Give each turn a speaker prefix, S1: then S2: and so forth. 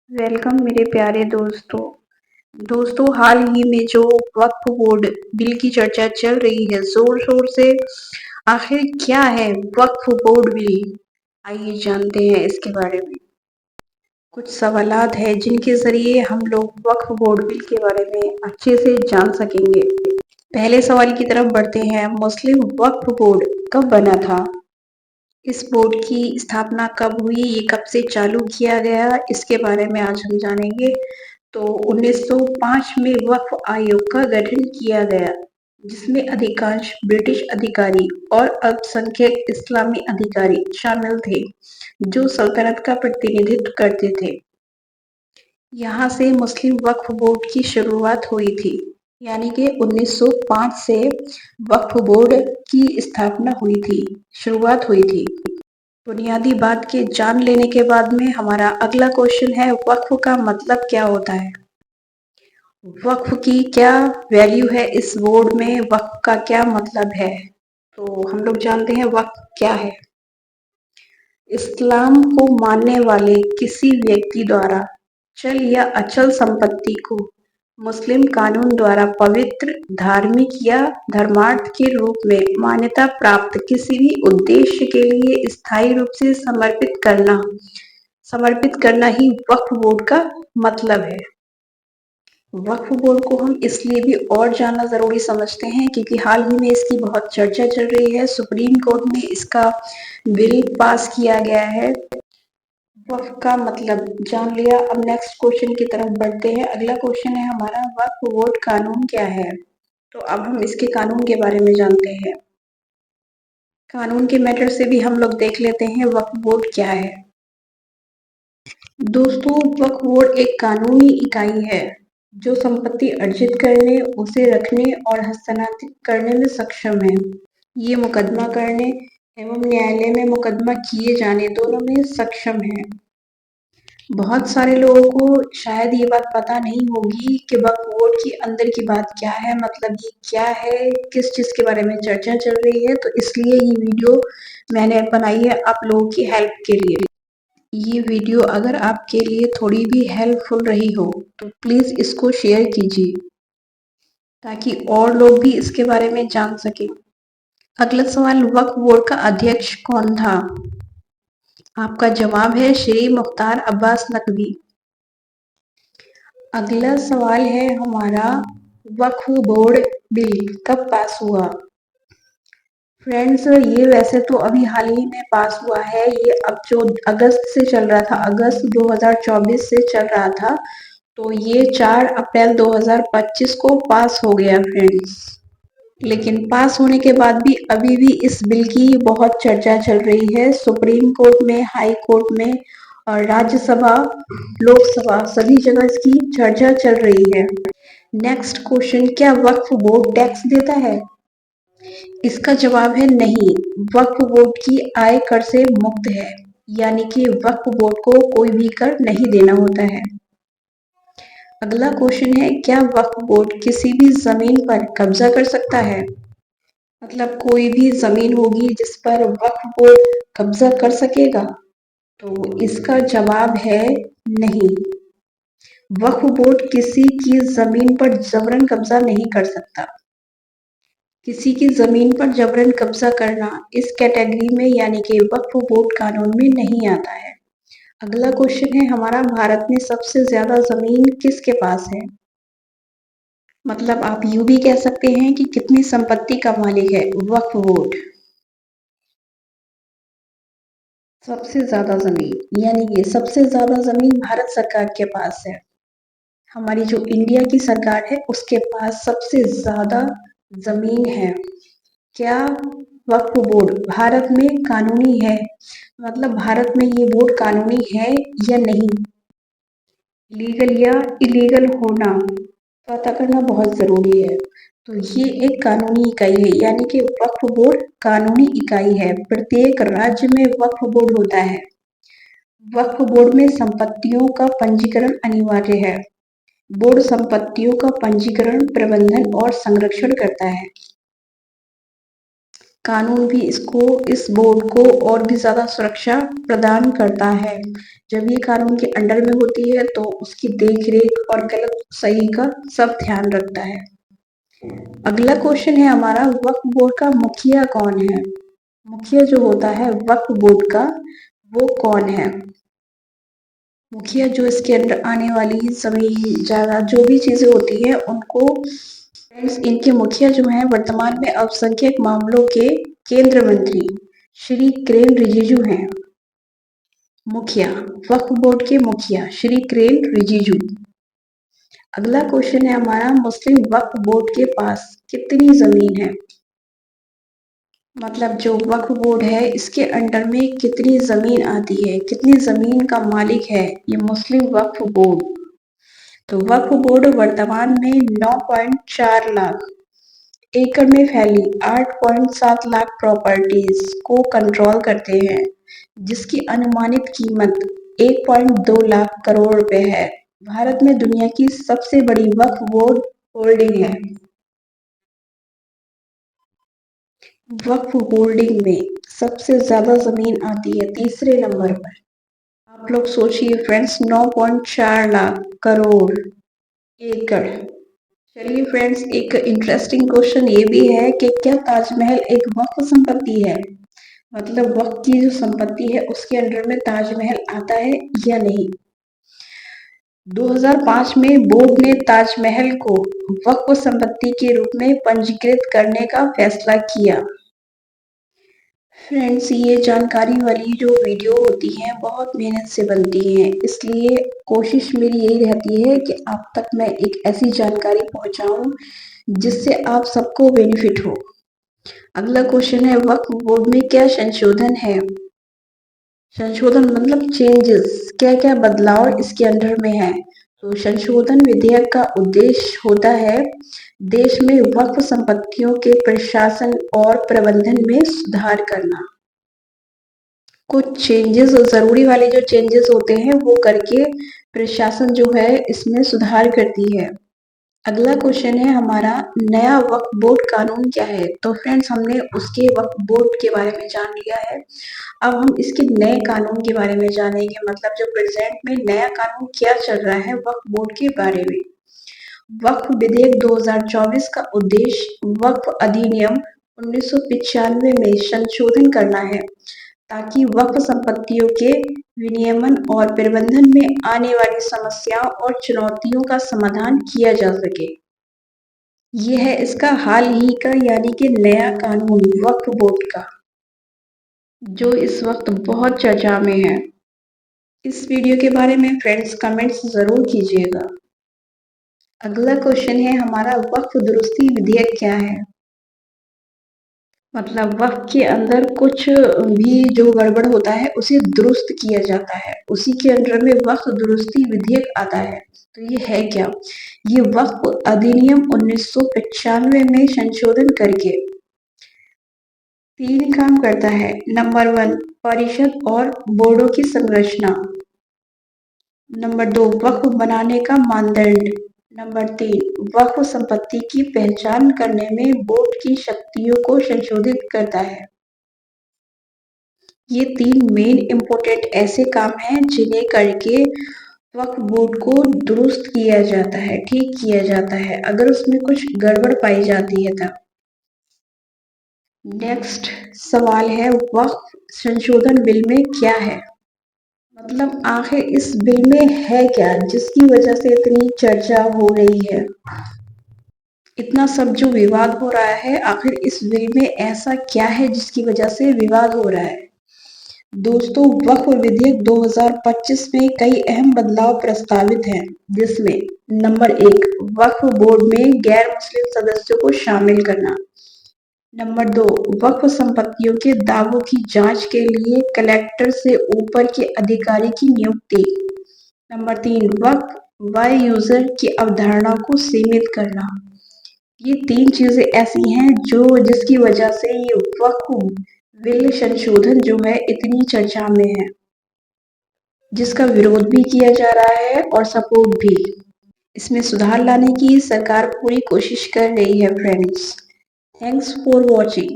S1: Welcome मेरे प्यारे दोस्तों। हाल ही में जो वक्फ बोर्ड बिल की चर्चा चल रही है जोर शोर से, आखिर क्या है वक्फ बोर्ड बिल? आइए जानते हैं इसके बारे में। कुछ सवालात हैं जिनके जरिए हम लोग वक्फ बोर्ड बिल के बारे में अच्छे से जान सकेंगे। पहले सवाल की तरफ बढ़ते हैं। मुस्लिम वक्फ बोर्ड कब बना था? इस बोर्ड की स्थापना कब हुई, ये कब से चालू किया गया, इसके बारे में आज हम जानेंगे। तो 1905 में वक्फ आयोग का गठन किया गया, जिसमें अधिकांश ब्रिटिश अधिकारी और अल्पसंख्यक इस्लामी अधिकारी शामिल थे, जो सल्तनत का प्रतिनिधित्व करते थे। यहाँ से मुस्लिम वक्फ बोर्ड की शुरुआत हुई थी, यानी कि 1905 से वक्फ बोर्ड की स्थापना हुई थी, शुरुआत हुई थी। बुनियादी बात के जान लेने के बाद में हमारा अगला क्वेश्चन है, वक्फ का मतलब क्या होता है? वक्फ की क्या वैल्यू है इस बोर्ड में, वक्फ का क्या मतलब है? तो हम लोग जानते हैं वक्फ क्या है। इस्लाम को मानने वाले किसी व्यक्ति द्वारा चल या अचल संपत्ति को मुस्लिम कानून द्वारा पवित्र, धार्मिक या धर्मार्थ के रूप में मान्यता प्राप्त किसी भी उद्देश्य के लिए स्थायी रूप से समर्पित करना ही वक्फ बोर्ड का मतलब है। वक्फ बोर्ड को हम इसलिए भी और जानना जरूरी समझते हैं क्योंकि हाल ही में इसकी बहुत चर्चा चल रही है। सुप्रीम कोर्ट में इसका बिल पास किया गया है। वक्फ का मतलब जान लिया। अब नेक्स्ट क्वेश्चन की तरफ बढ़ते हैं। अगला क्वेश्चन है हमारा, वक्फ बोर्ड कानून क्या है? तो अब हम इसके कानून के बारे में जानते हैं। कानून के मैटर से भी हम लोग देख लेते हैं वक्फ बोर्ड क्या है। दोस्तों, वक्फ बोर्ड एक कानूनी इकाई है जो संपत्ति अर्जित करने, उसे रखने और हस्तांतरित करने में सक्षम है। ये मुकदमा करने एवं न्यायालय में मुकदमा किए जाने दोनों में सक्षम है। बहुत सारे लोगों को शायद ये बात पता नहीं होगी कि वक्फ बोर्ड के अंदर की बात क्या है, मतलब ये क्या है, किस चीज के बारे में चर्चा चल रही है। तो इसलिए ये वीडियो मैंने बनाई है आप लोगों की हेल्प के लिए। ये वीडियो अगर आपके लिए थोड़ी भी हेल्पफुल रही हो तो प्लीज इसको शेयर कीजिए ताकि और लोग भी इसके बारे में जान सके। अगला सवाल, वक्फ बोर्ड का अध्यक्ष कौन था? आपका जवाब है श्री मुख्तार अब्बास नकवी। अगला सवाल है हमारा, वक्फ बोर्ड बिल कब पास हुआ? फ्रेंड्स, ये वैसे तो अभी हाल ही में पास हुआ है। ये अब जो अगस्त से चल रहा था, अगस्त 2024 से चल रहा था, तो ये 4 अप्रैल 2025 को पास हो गया फ्रेंड्स। लेकिन पास होने के बाद भी अभी भी इस बिल की बहुत चर्चा चल रही है। सुप्रीम कोर्ट में, हाई कोर्ट में और राज्यसभा, लोकसभा, सभी जगह इसकी चर्चा चल रही है। नेक्स्ट क्वेश्चन, क्या वक्फ बोर्ड टैक्स देता है? इसका जवाब है नहीं। वक्फ बोर्ड की आय कर से मुक्त है, यानी कि वक्फ बोर्ड को कोई भी कर नहीं देना होता है। अगला क्वेश्चन है, क्या वक्फ बोर्ड किसी भी जमीन पर कब्जा कर सकता है? मतलब कोई भी जमीन होगी जिस पर वक्फ बोर्ड कब्जा कर सकेगा? तो इसका जवाब है नहीं। वक्फ बोर्ड किसी की जमीन पर जबरन कब्जा नहीं कर सकता। किसी की जमीन पर जबरन कब्जा करना इस कैटेगरी में, यानी कि वक्फ बोर्ड कानून में नहीं आता है। अगला क्वेश्चन है हमारा, भारत में सबसे ज्यादा जमीन किसके पास है? मतलब आप यूं भी कह सकते हैं कि कितनी संपत्ति का मालिक है वक्फ बोर्ड? सबसे ज्यादा जमीन, यानी कि सबसे ज्यादा जमीन भारत सरकार के पास है। हमारी जो इंडिया की सरकार है उसके पास सबसे ज्यादा जमीन है। क्या वक्फ बोर्ड भारत में कानूनी है? मतलब भारत में ये बोर्ड कानूनी है या नहीं? लीगल या इलीगल होना पता करना बहुत जरूरी है। तो ये एक कानूनी इकाई है, यानी कि वक्फ बोर्ड कानूनी इकाई है। प्रत्येक राज्य में वक्फ बोर्ड होता है। वक्फ बोर्ड में संपत्तियों का पंजीकरण अनिवार्य है। बोर्ड संपत्तियों का पंजीकरण, प्रबंधन और संरक्षण करता है। कानून भी इस बोर्ड को और भी ज़्यादा सुरक्षा प्रदान करता है। जब ये कानून के अंडर में होती है तो उसकी देख-रेख और गलत सही का सब ध्यान रखता है। अगला क्वेश्चन है हमारा, वक्फ बोर्ड का मुखिया कौन है? मुखिया जो होता है वक्फ बोर्ड का, वो कौन है? मुखिया जो इसके अंदर आने वाली जमीन जायदाद जो भी चीजें होती है उनको, फ्रेंड्स इनके मुखिया जो हैं वर्तमान में अल्पसंख्यक मामलों के केंद्र मंत्री श्री किरेन रिजिजू हैं। मुखिया, वक्फ बोर्ड के मुखिया श्री किरेन रिजिजू। अगला क्वेश्चन है हमारा, मुस्लिम वक्फ बोर्ड के पास कितनी जमीन है? मतलब जो वक्फ बोर्ड है इसके अंडर में कितनी जमीन आती है, कितनी जमीन का मालिक है ये मुस्लिम वक्फ बोर्ड? तो वक्फ बोर्ड वर्तमान में 9.4 लाख एकड़ में फैली 8.7 लाख प्रॉपर्टीज को कंट्रोल करते हैं, जिसकी अनुमानित कीमत 1.2 लाख करोड़ रुपए है। भारत में दुनिया की सबसे बड़ी वक्फ बोर्ड होल्डिंग है। वक्फ होल्डिंग में सबसे ज्यादा जमीन आती है तीसरे नंबर पर। आप लोग सोचिए फ्रेंड्स, 9.4 लाख करोड़ एकड़। चलिए फ्रेंड्स, एक इंटरेस्टिंग क्वेश्चन ये भी है कि क्या ताजमहल एक वक्फ संपत्ति है? मतलब वक्फ की जो संपत्ति है उसके अंडर में ताजमहल आता है या नहीं? 2005 में बोर्ड ने ताजमहल को वक्फ संपत्ति के रूप में पंजीकृत करने का फैसला किया। फ्रेंड्स ये जानकारी वाली जो वीडियो होती है बहुत मेहनत से बनती है, इसलिए कोशिश मेरी यही रहती है कि आप तक मैं एक ऐसी जानकारी पहुंचाऊं जिससे आप सबको बेनिफिट हो। अगला क्वेश्चन है, वक्फ बोर्ड में क्या संशोधन है? संशोधन मतलब चेंजेस, क्या क्या बदलाव इसके अंदर में है? तो संशोधन विधेयक का उद्देश्य होता है देश में वक्फ संपत्तियों के प्रशासन और प्रबंधन में सुधार करना। कुछ चेंजेस, जरूरी वाले जो चेंजेस होते हैं वो करके प्रशासन जो है इसमें सुधार करती है। अगला क्वेश्चन है हमारा, नया वक्फ बोर्ड कानून क्या है? तो फ्रेंड्स हमने उसके वक्फ बोर्ड के बारे में जान लिया है, अब हम इसके नए कानून के बारे में जानेंगे। मतलब जो प्रेजेंट में नया कानून क्या चल रहा है वक्फ बोर्ड के बारे में। वक्फ विधेयक 2024 का उद्देश्य वक्फ अधिनियम 1995 में संशोधन करना है ताकि वक्फ संपत्तियों के विनियमन और प्रबंधन में आने वाली समस्याओं और चुनौतियों का समाधान किया जा सके। यह है इसका हाल ही का यानी कि नया कानून वक्फ बोर्ड का, जो इस वक्त बहुत चर्चा में है। इस वीडियो के बारे में फ्रेंड्स कमेंट्स जरूर कीजिएगा। अगला क्वेश्चन है हमारा, वक्फ दुरुस्ती विधेयक क्या है? मतलब वक्फ के अंदर कुछ भी जो गड़बड़ होता है उसे दुरुस्त किया जाता है, उसी के अंदर में वक्फ दुरुस्ती विधेयक आता है। तो ये है क्या? ये वक्फ अधिनियम 1995 में संशोधन करके 3 काम करता है। नंबर 1, परिषद और बोर्डों की संरचना। नंबर 2, वक्फ बनाने का मानदंड। नंबर 3, वक्फ संपत्ति की पहचान करने में बोर्ड की शक्तियों को संशोधित करता है। ये 3 मेन इम्पोर्टेंट ऐसे काम हैं जिन्हें करके वक्फ बोर्ड को दुरुस्त किया जाता है, ठीक किया जाता है अगर उसमें कुछ गड़बड़ पाई जाती है तब। नेक्स्ट सवाल है, वक्फ संशोधन बिल में क्या है? मतलब आखिर इस बिल में है क्या जिसकी वजह से इतनी चर्चा हो रही है, इतना सब जो विवाद हो रहा है, आखिर इस बिल में ऐसा क्या है जिसकी वजह से विवाद हो रहा है? दोस्तों, वक्फ विधेयक 2025 में कई अहम बदलाव प्रस्तावित हैं, जिसमें नंबर 1, वक्फ बोर्ड में गैर मुस्लिम सदस्यों को शामिल करना। नंबर 2, वक्फ संपत्तियों के दावों की जांच के लिए कलेक्टर से ऊपर के अधिकारी की नियुक्ति। नंबर 3, वक्फ बाय यूजर की अवधारणा को सीमित करना। ये 3 चीजें ऐसी हैं जिसकी वजह से ये वक्फ बिल संशोधन जो है इतनी चर्चा में है, जिसका विरोध भी किया जा रहा है और सपोर्ट भी। इसमें सुधार लाने की सरकार पूरी कोशिश कर रही है फ्रेंड्स। Thanks for watching.